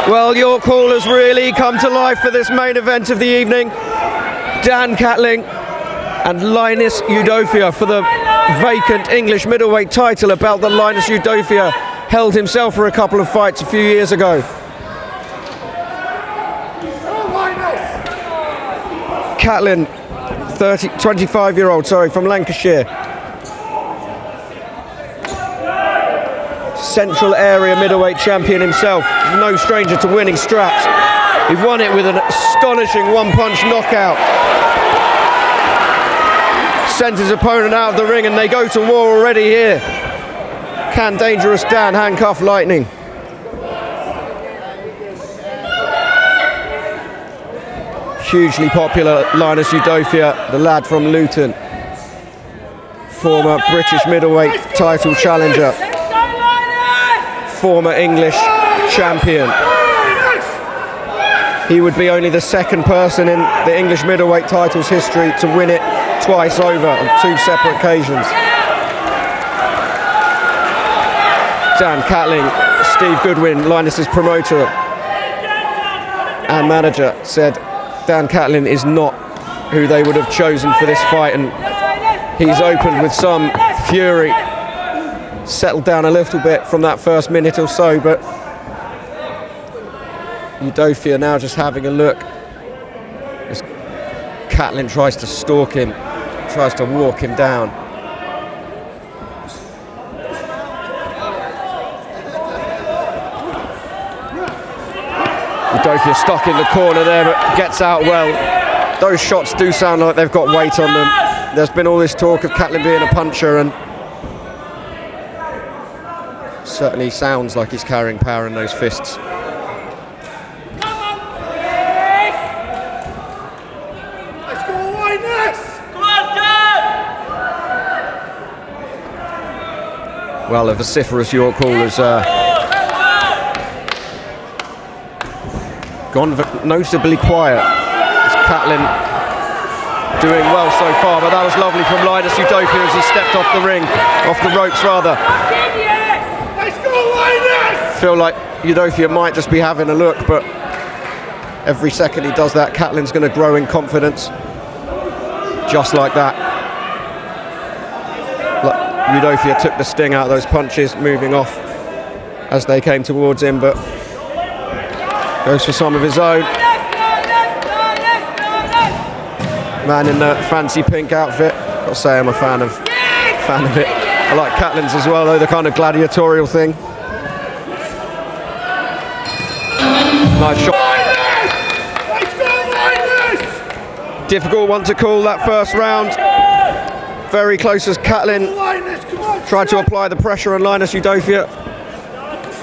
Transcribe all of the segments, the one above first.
Well, your call has really come to life for this main event of the evening. Dan Catlin and Linus Udofia for the vacant English middleweight title, a belt that Linus Udofia held himself for a couple of fights a few years ago. Catlin, 25-year-old, from Lancashire. Central area middleweight champion himself, no stranger to winning straps. He won it with an astonishing one-punch knockout. Sent his opponent out of the ring and they go to war already here. Can Dangerous Dan handcuff Lightning? Hugely popular Linus Udofia, the lad from Luton. Former British middleweight title challenger. Former English champion. He would be only the second person in the English middleweight titles history to win it twice over on two separate occasions. Dan Catlin, Steve Goodwin, Linus's promoter and manager, said Dan Catlin is not who they would have chosen for this fight, and he's opened with some fury. Settled down a little bit from that first minute or so, but Udofia now just having a look as Catlin tries to stalk him, tries to walk him down. Udofia stuck in the corner there, but gets out well. Those shots do sound like they've got weight on them. There's been all this talk of Catlin being a puncher, and certainly sounds like he's carrying power in those fists. Well, a vociferous York Hall has gone noticeably quiet. It's Catlin doing well so far, but that was lovely from Linus Udofia as he stepped off the ring, off the ropes rather. Feel like Udofia might just be having a look, but every second he does that, Catlin's going to grow in confidence. Just like that. Udofia took the sting out of those punches, moving off as they came towards him, but goes for some of his own. Man in the fancy pink outfit. Got to say I'm a fan of it. I like Catlin's as well, though, the kind of gladiatorial thing. Nice shot. Difficult one to call that first round. Very close as Catlin tried to apply the pressure on Linus Udofia.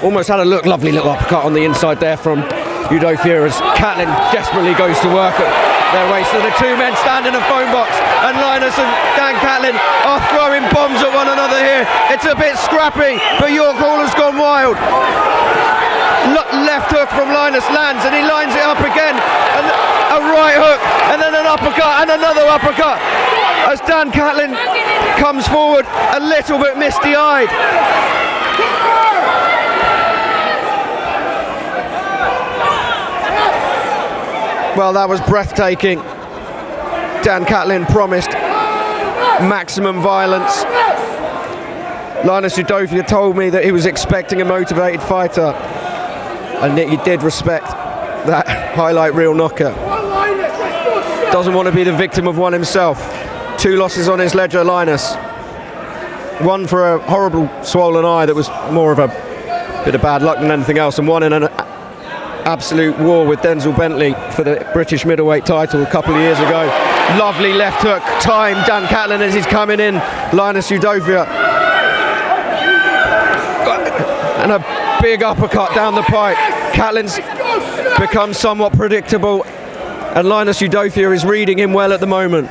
Almost had a lovely little uppercut on the inside there from Udofia as Catlin desperately goes to work at their waist. So the two men stand in a phone box, and Linus and Dan Catlin are throwing bombs at one another here. It's a bit scrappy, but York Hall has gone wild. Left hook from Linus lands, and he lines it up again. And a right hook, and then an uppercut, and another uppercut. As Dan Catlin comes forward a little bit misty-eyed. Well, that was breathtaking. Dan Catlin promised maximum violence. Linus Udofia told me that he was expecting a motivated fighter, and he did respect that highlight reel knocker. Doesn't want to be the victim of one himself. 2 losses on his ledger, Linus. One for a horrible swollen eye that was more of a bit of bad luck than anything else, and one in an absolute war with Denzel Bentley for the British middleweight title a couple of years ago. Lovely left hook, timed Dan Catlin as he's coming in. Linus Udofia. And a big uppercut down the pipe. Catlin's become somewhat predictable, and Linus Udofia is reading him well at the moment.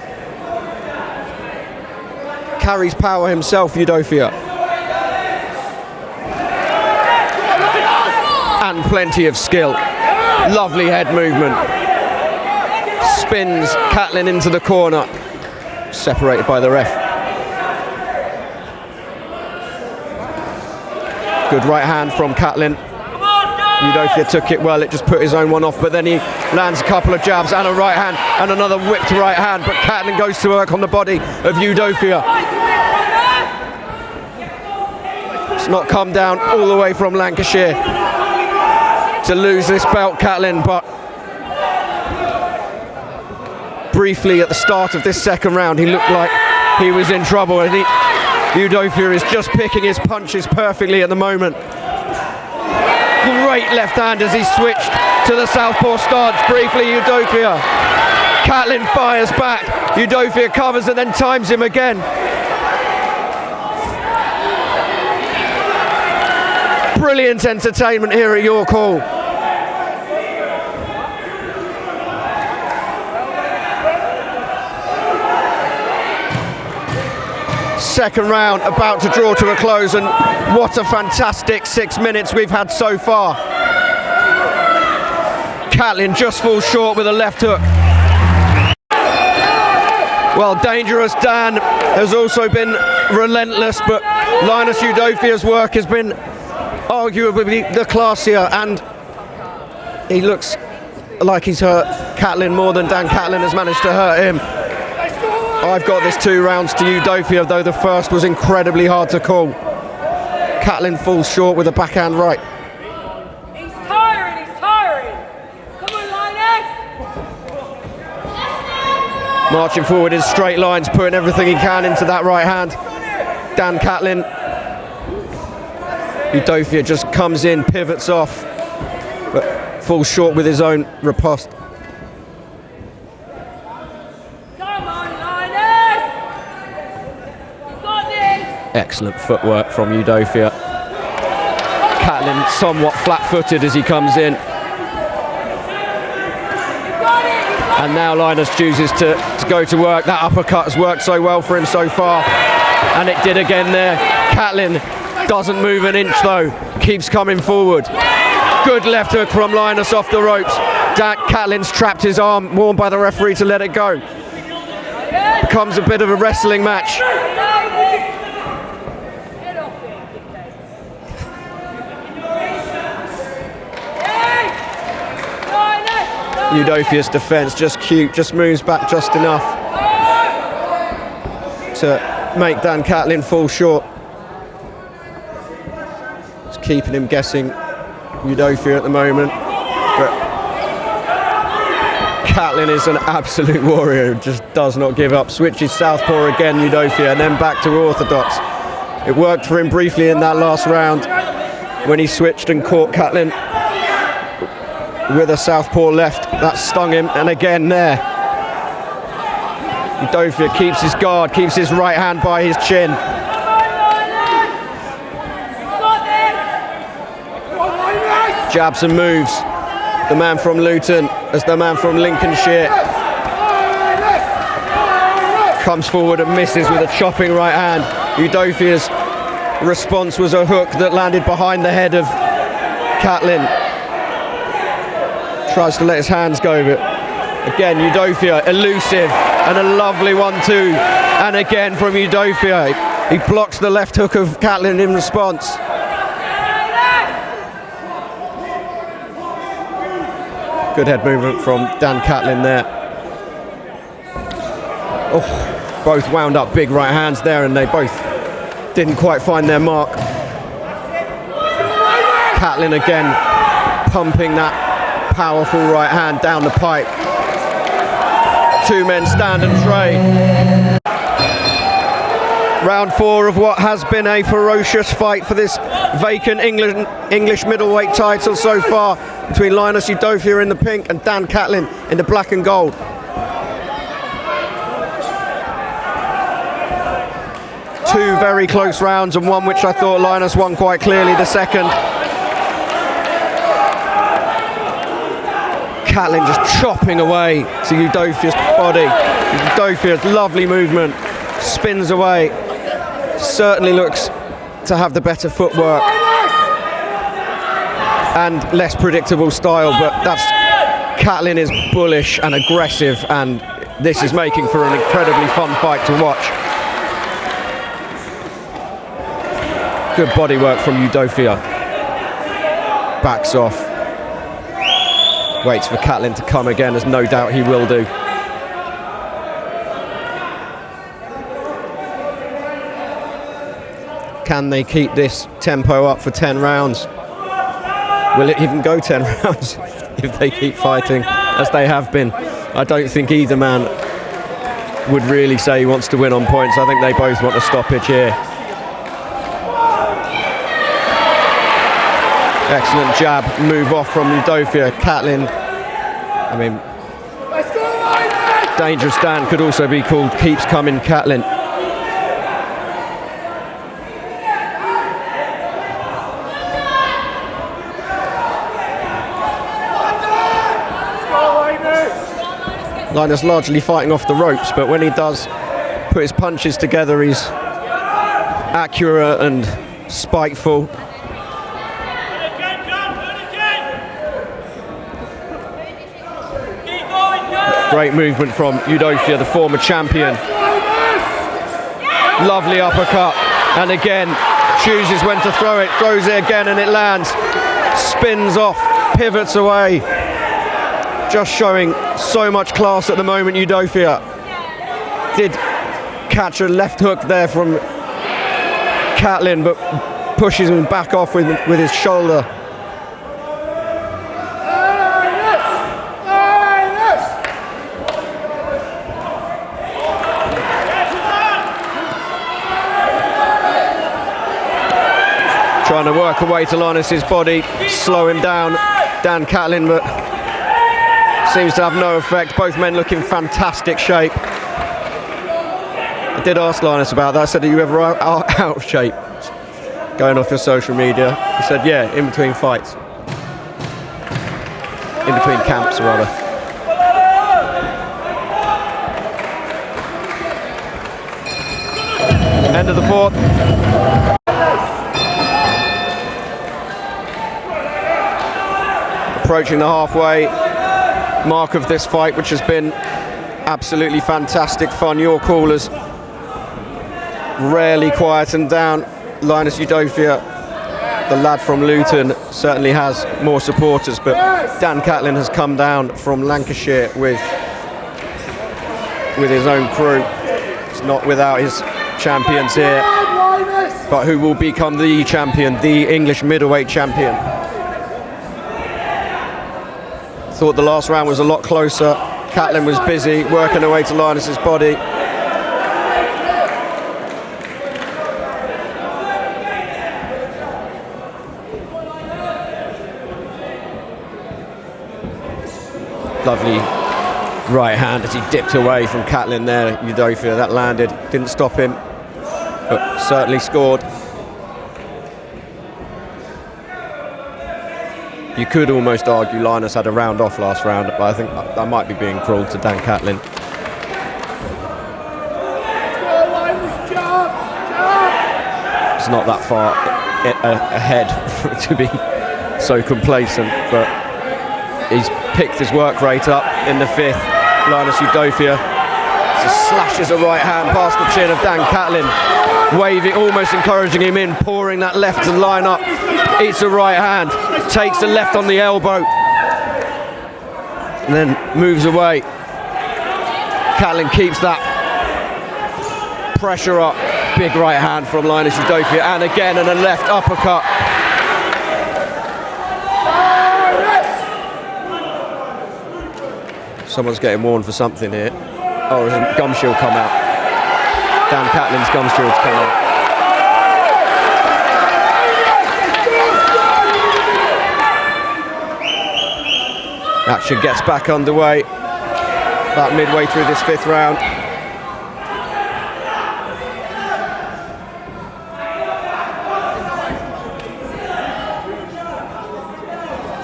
Carries power himself, Udofia. And plenty of skill. Lovely head movement. Spins Catlin into the corner. Separated by the ref. Good right hand from Catlin. Udofia took it well, it just put his own one off, but then he lands a couple of jabs and a right hand and another whipped right hand, but Catlin goes to work on the body of Udofia. It's not come down all the way from Lancashire to lose this belt, Catlin, but briefly at the start of this second round he looked like he was in trouble, and Udofia is just picking his punches perfectly at the moment. Great left hand as he switched to the southpaw stance. Briefly, Udofia. Catlin fires back. Udofia covers and then times him again. Brilliant entertainment here at York Hall. Second round about to draw to a close, and what a fantastic 6 minutes we've had so far. Catlin just falls short with a left hook. Well, Dangerous Dan has also been relentless, but Linus Udofia's work has been arguably the classier, and he looks like he's hurt Catlin more than Dan Catlin has managed to hurt him. I've got this 2 rounds to Udofia, though the first was incredibly hard to call. Catlin falls short with a backhand right. He's tiring, he's tiring. Come on, Linus. Marching forward in straight lines, putting everything he can into that right hand. Dan Catlin. Udofia just comes in, pivots off, but falls short with his own riposte. Excellent footwork from Udofia. Catlin somewhat flat-footed as he comes in. And now Linus chooses to go to work. That uppercut has worked so well for him so far. And it did again there. Catlin doesn't move an inch though. Keeps coming forward. Good left hook from Linus off the ropes. Catlin's trapped his arm, warned by the referee to let it go. Becomes a bit of a wrestling match. Udofia's defence just cute, just moves back just enough to make Dan Catlin fall short. It's keeping him guessing, Udofia at the moment, but Catlin is an absolute warrior, just does not give up. Switches southpaw again, Udofia, and then back to orthodox. It worked for him briefly in that last round when he switched and caught Catlin with a southpaw left. That stung him, and again there. Udofia keeps his guard, keeps his right hand by his chin. Jabs and moves. The man from Luton as the man from Lincolnshire comes forward and misses with a chopping right hand. Udofia's response was a hook that landed behind the head of Catlin. Tries to let his hands go, but again Udofia elusive, and a lovely 1-2, and again from Udofia he blocks the left hook of Catlin in response. Good head movement from Dan Catlin there. Oh, both wound up big right hands there, and they both didn't quite find their mark. Catlin again pumping that powerful right hand down the pipe. 2 men stand and trade. Round 4 of what has been a ferocious fight for this vacant English middleweight title so far, between Linus Udofia in the pink and Dan Catlin in the black and gold. Two very close rounds, and one which I thought Linus won quite clearly, the second. Catlin just chopping away to Udofia's body. Udofia's lovely movement, spins away, certainly looks to have the better footwork and less predictable style, but Catlin is bullish and aggressive, and this is making for an incredibly fun fight to watch. Good body work from Udofia. Backs off. Waits for Catlin to come again, as no doubt he will do. Can they keep this tempo up for 10 rounds? Will it even go 10 rounds if they keep fighting as they have been? I don't think either man would really say he wants to win on points. I think they both want a stoppage here. Excellent jab, move off from Udofia. Catlin, I mean, dangerous Dan could also be called keeps coming Catlin. Linus largely fighting off the ropes, but when he does put his punches together, he's accurate and spiteful. Great movement from Udofia, the former champion. Lovely uppercut, and again chooses when to throw it, throws it again and it lands. Spins off, pivots away. Just showing so much class at the moment. Udofia did catch a left hook there from Catlin, but pushes him back off with his shoulder. Trying to work away to Linus's body, slow him down, Dan Catlin, but seems to have no effect. Both men look in fantastic shape. I did ask Linus about that. I said, are you ever out of shape? Going off your social media. He said, yeah, in between fights. In between camps, rather. End of the fourth. Approaching the halfway mark of this fight, which has been absolutely fantastic fun. Your callers rarely quietened down. Linus Udofia, the lad from Luton, certainly has more supporters, but Dan Catlin has come down from Lancashire with his own crew. It's not without his champions here, but who will become the champion, the English middleweight champion. Thought the last round was a lot closer. Catlin was busy working away to Linus's body. Lovely right hand as he dipped away from Catlin there. Udofia, that landed, didn't stop him, but certainly scored. You could almost argue Linus had a round off last round, but I think I might be being cruel to Dan Catlin. It's not that far ahead to be so complacent, but he's picked his work rate up in the fifth. Linus Udofia just slashes a right hand past the chin of Dan Catlin, waving, almost encouraging him in, pouring that left to line up. Eats a right hand, takes the left on the elbow, and then moves away. Catlin keeps that pressure up. Big right hand from Linus Udofia, and again, and a left uppercut. Someone's getting warned for something here. Oh, there's a gum shield come out. Dan Catlin's gum shield's come out. Action gets back underway about midway through this fifth round.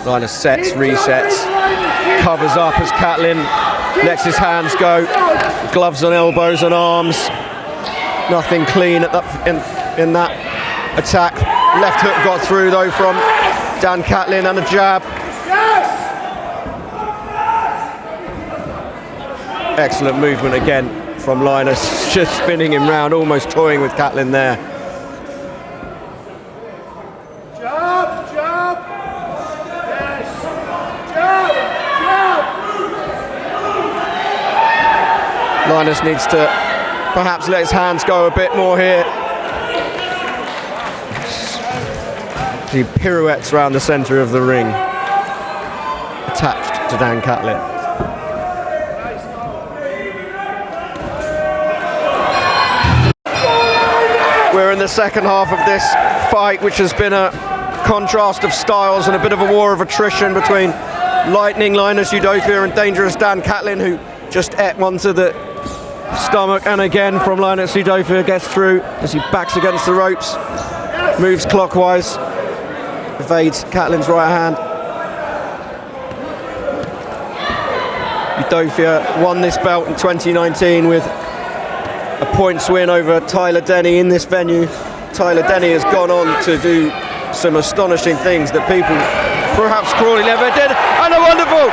Linus sets, resets, covers up as Catlin lets his hands go. Gloves on elbows and arms. Nothing clean at that, in that attack. Left hook got through though from Dan Catlin, and a jab. Excellent movement again from Linus, just spinning him round, almost toying with Catlin there. Jab, jab. Yes. Jab, jab. Linus needs to perhaps let his hands go a bit more here. He pirouettes around the centre of the ring, attached to Dan Catlin. We're in the second half of this fight, which has been a contrast of styles and a bit of a war of attrition between lightning Linus Udofia and dangerous Dan Catlin, who just ate one to the stomach, and again from Linus Udofia gets through as he backs against the ropes, moves clockwise, evades Catlin's right hand. Udofia won this belt in 2019 with a points win over Tyler Denny in this venue. Tyler Denny has gone on to do some astonishing things that people, perhaps Crawley, never did, and a wonderful!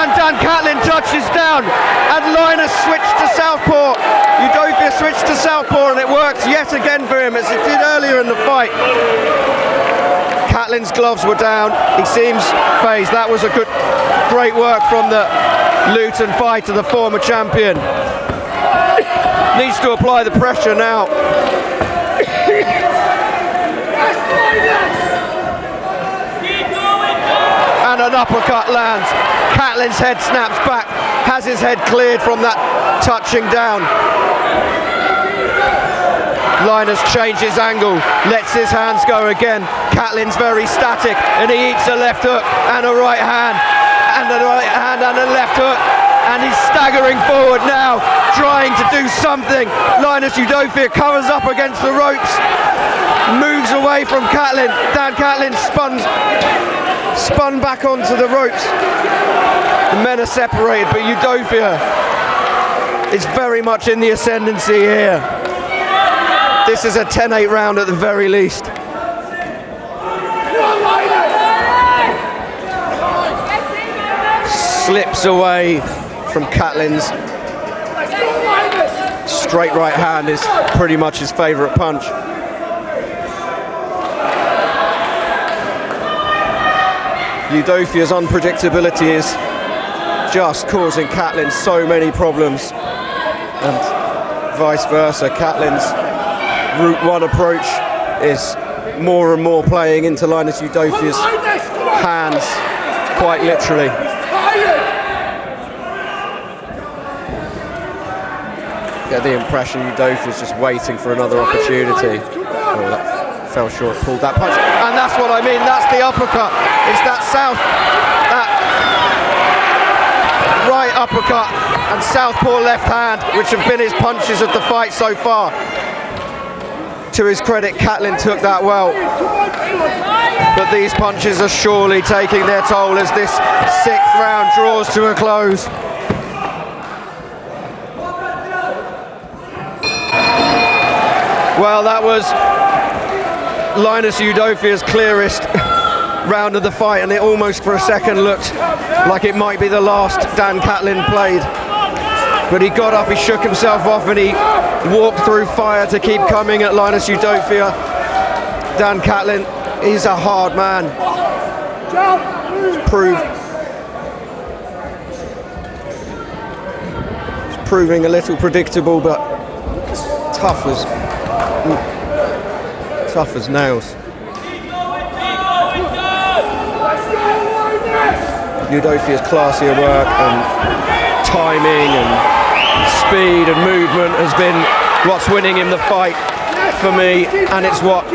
And Dan Catlin touches down, and Linus switched to southpaw. Udofia switched to southpaw, and it worked yet again for him, as it did earlier in the fight. Catlin's gloves were down. He seems phased. That was a great work from the Luton fighter, the former champion. Needs to apply the pressure now. And an uppercut lands. Catlin's head snaps back, has his head cleared from that touching down. Linus changes angle, lets his hands go again. Catlin's very static, and he eats a left hook and a right hand, and a right hand and a left hook, and he's staggering forward now, trying to do something. Linus Udofia covers up against the ropes, moves away from Catlin. Dan Catlin spun back onto the ropes. The men are separated, but Udofia is very much in the ascendancy here. This is a 10-8 round at the very least. Slips away from Catlin's straight right hand is pretty much his favourite punch. Udofia's unpredictability is just causing Catlin so many problems, and vice versa. Catlin's Route 1 approach is more and more playing into Linus Udofia's hands, quite literally. Get the impression Udofia's just waiting for another opportunity. Oh, that fell short, pulled that punch, and that's what I mean, that's the uppercut. It's that right uppercut and southpaw left hand, which have been his punches of the fight so far. To his credit, Catlin took that well, but these punches are surely taking their toll as this 6th round draws to a close. Well, that was Linus Udofia's clearest round of the fight, and it almost for a second looked like it might be the last Dan Catlin played. But he got up, he shook himself off, and he walked through fire to keep coming at Linus Udofia. Dan Catlin, he's a hard man. He's proving a little predictable, but tough as nails. Udofia's classier work and timing and speed and movement has been what's winning him the fight for me, and it's what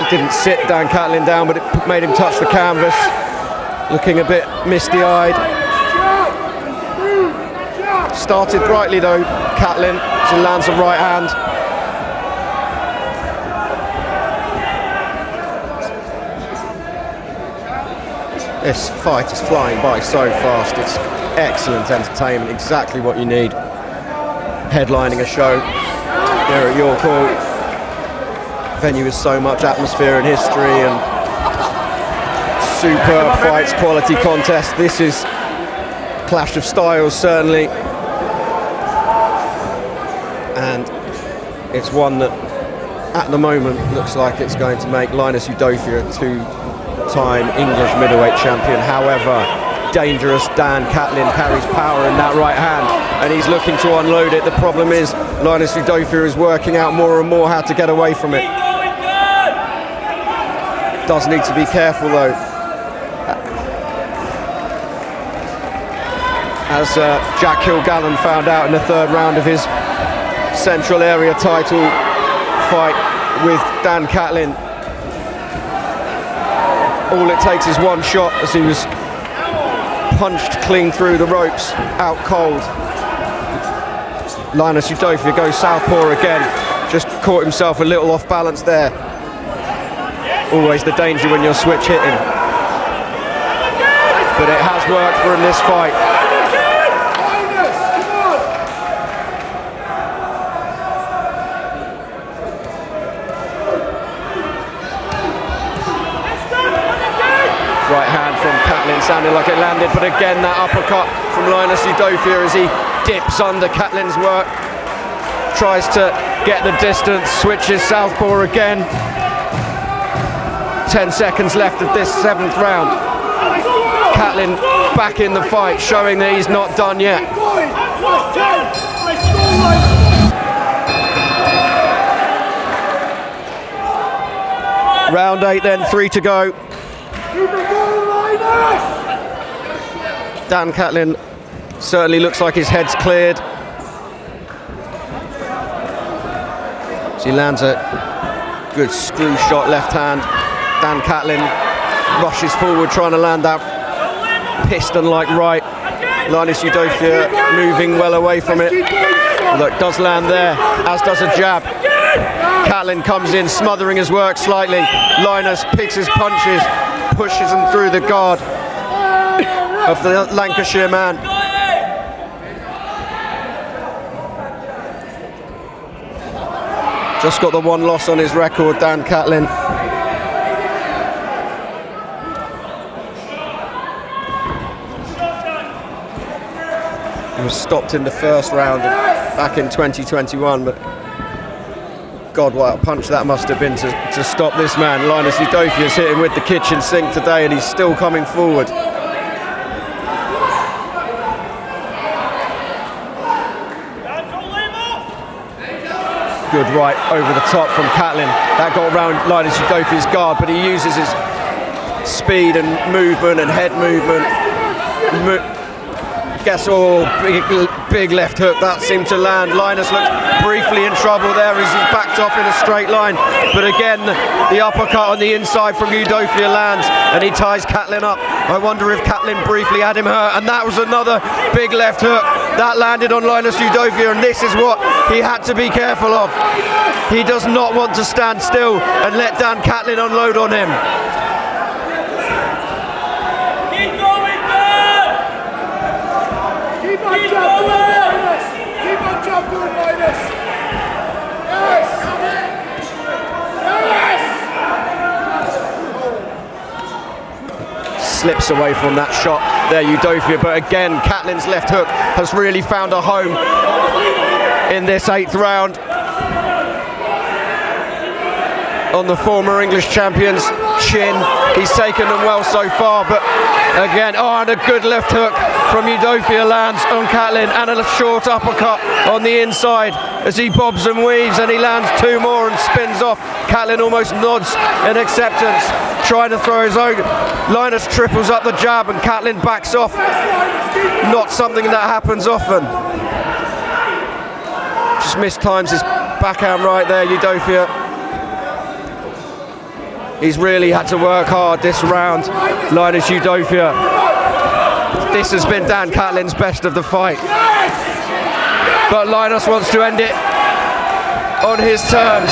didn't sit Dan Catlin down, but it made him touch the canvas, looking a bit misty-eyed. Started brightly though, Catlin, so lands a right hand. This fight is flying by so fast. It's excellent entertainment, exactly what you need. Headlining a show here at York Hall. Venue with so much atmosphere and history and superb fights, quality contest. This is clash of styles, certainly. And it's one that at the moment looks like it's going to make Linus Udofia a two-time English middleweight champion. However, dangerous Dan Catlin carries power in that right hand, and he's looking to unload it. The problem is Linus Udofia is working out more and more how to get away from it. Does need to be careful though. As Jack Kilgallen found out in the third round of his Central Area title fight with Dan Catlin. All it takes is one shot, as he was punched clean through the ropes, out cold. Linus Udofia goes southpaw again, just caught himself a little off balance there. Always the danger when you're switch hitting. But it has worked for him this fight. Right hand from Catlin, sounded like it landed, but again that uppercut from Linus Udofia as he dips under Catlin's work, tries to get the distance, switches southpaw again. 10 seconds left of this 7th round. Catlin back in the fight, showing that he's not done yet. Round 8 then, 3 to go. Dan Catlin certainly looks like his head's cleared. So he lands a good screw shot left hand. Dan Catlin rushes forward trying to land that piston-like right. Linus Udofia moving well away from it. Look, does land there, as does a jab. Catlin comes in, smothering his work slightly. Linus picks his punches, pushes him through the guard of the Lancashire man. Just got the one loss on his record, Dan Catlin. He was stopped in the first round back in 2021, but God, what a punch that must have been to stop this man. Linus Udofia's hit him with the kitchen sink today, and he's still coming forward. Good right over the top from Catlin. That got around Linus Udofia's guard, but he uses his speed and movement and head movement. Big left hook, that seemed to land. Linus looked briefly in trouble there as he backed off in a straight line, but again the uppercut on the inside from Udofia lands and he ties Catlin up. I wonder if Catlin briefly had him hurt, and that was another big left hook that landed on Linus Udofia, and this is what he had to be careful of. He does not want to stand still and let Dan Catlin unload on him. Slips away from that shot there, Udofia, but again Catlin's left hook has really found a home in this 8th round on the former English champion's chin. He's taken them well so far, but again, and a good left hook from Udofia lands on Catlin, and a short uppercut on the inside as he bobs and weaves, and he lands 2 more and spins off. Catlin almost nods in acceptance, trying to throw his own. Linus triples up the jab and Catlin backs off. Not something that happens often. Just mistimes his backhand right there, Udofia. He's really had to work hard this round, Linus Udofia. This has been Dan Catlin's best of the fight. But Linus wants to end it on his terms.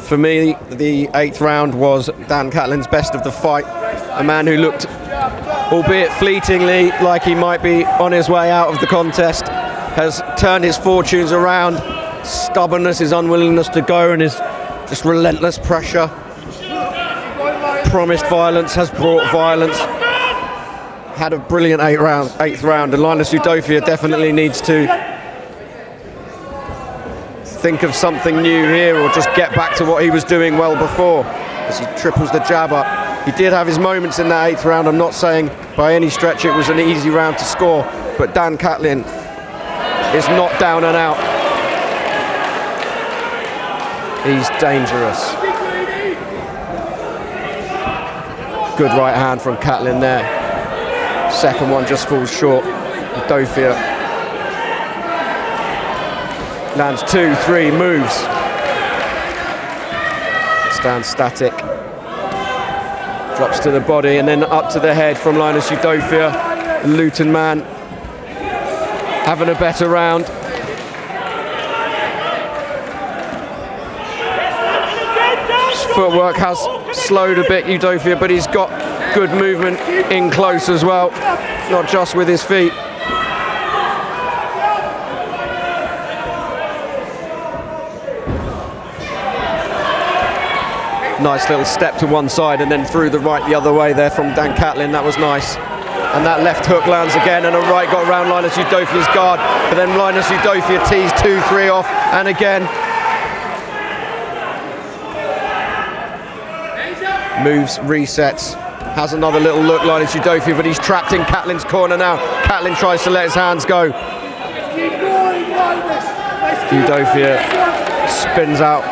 For me, the 8th round was Dan Catlin's best of the fight. A man who looked, albeit fleetingly, like he might be on his way out of the contest, has turned his fortunes around. Stubbornness, his unwillingness to go, and his just relentless pressure. Promised violence, has brought violence. had a brilliant eighth round, and Linus Udofia definitely needs to think of something new here, or just get back to what he was doing well before, as he triples the jab up. He did have his moments in that eighth round. I'm not saying by any stretch it was an easy round to score, but Dan Catlin is not down and out. He's dangerous. Good right hand from Catlin there. Second one just falls short. Udofia lands 2, 3, moves. Stands static. Drops to the body and then up to the head from Linus Udofia. Luton man having a better round. His footwork has slowed a bit, Udofia, but he's got good movement in close as well, not just with his feet. Nice little step to one side and then through the right the other way there from Dan Catlin. That was nice. And that left hook lands again, and a right got around Linus Udofia's guard, but then Linus Udofia tees 2, 3 off, and again moves, resets, has another little look, Linus Udofia, but he's trapped in Catlin's corner now. Catlin tries to let his hands go. Udofia spins out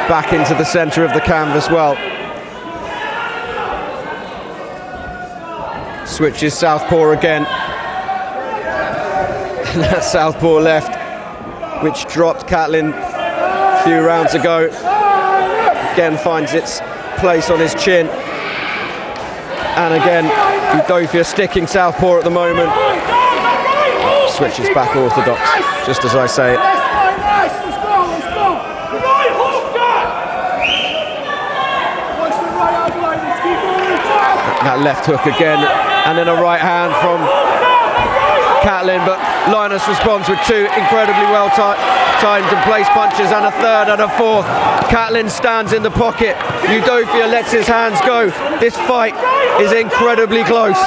back into the centre of the canvas well. Switches southpaw again. That southpaw left, which dropped Catlin a few rounds ago, again finds its place on his chin. And again, Udofia sticking southpaw at the moment. Switches back orthodox, just as I say it. That left hook again, and then a right hand from Catlin, but Linus responds with 2 incredibly well timed and placed punches, and a third and a fourth. Catlin stands in the pocket. Udofia lets his hands go. This fight is incredibly close.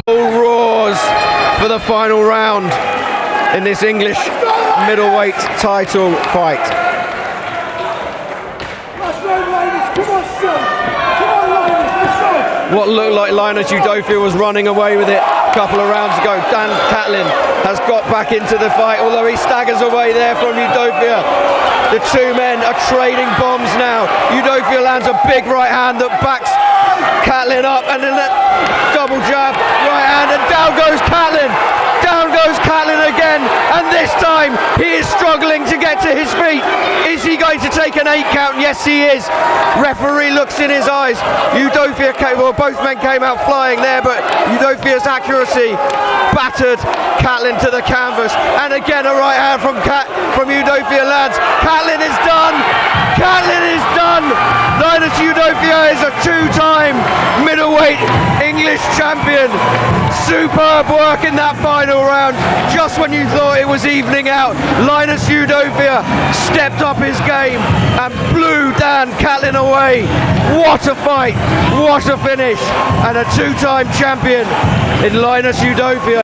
All roars for the final round in this English middleweight title fight. What looked like Linus Udofia was running away with it a couple of rounds ago. Dan Catlin has got back into the fight, although he staggers away there from Udofia. The two men are trading bombs now. Udofia lands a big right hand that backs Catlin up, and then that double jab, right hand, and down goes Catlin. Down goes Catlin again, and this time he is struggling to get to his feet. Is he going to take an 8 count? Yes, he is. Referee looks in his eyes. Udofia both men came out flying there, but Udofia's accuracy battered Catlin to the canvas. And again, a right hand from Udofia lands. Catlin is done. Catlin is done. Linus Udofia is a 2-time middleweight English champion. Superb work in that final round. Just when you thought it was evening out, Linus Udofia stepped up his game and blew Dan Catlin away. What a fight, what a finish, and a 2-time champion in Linus Udofia.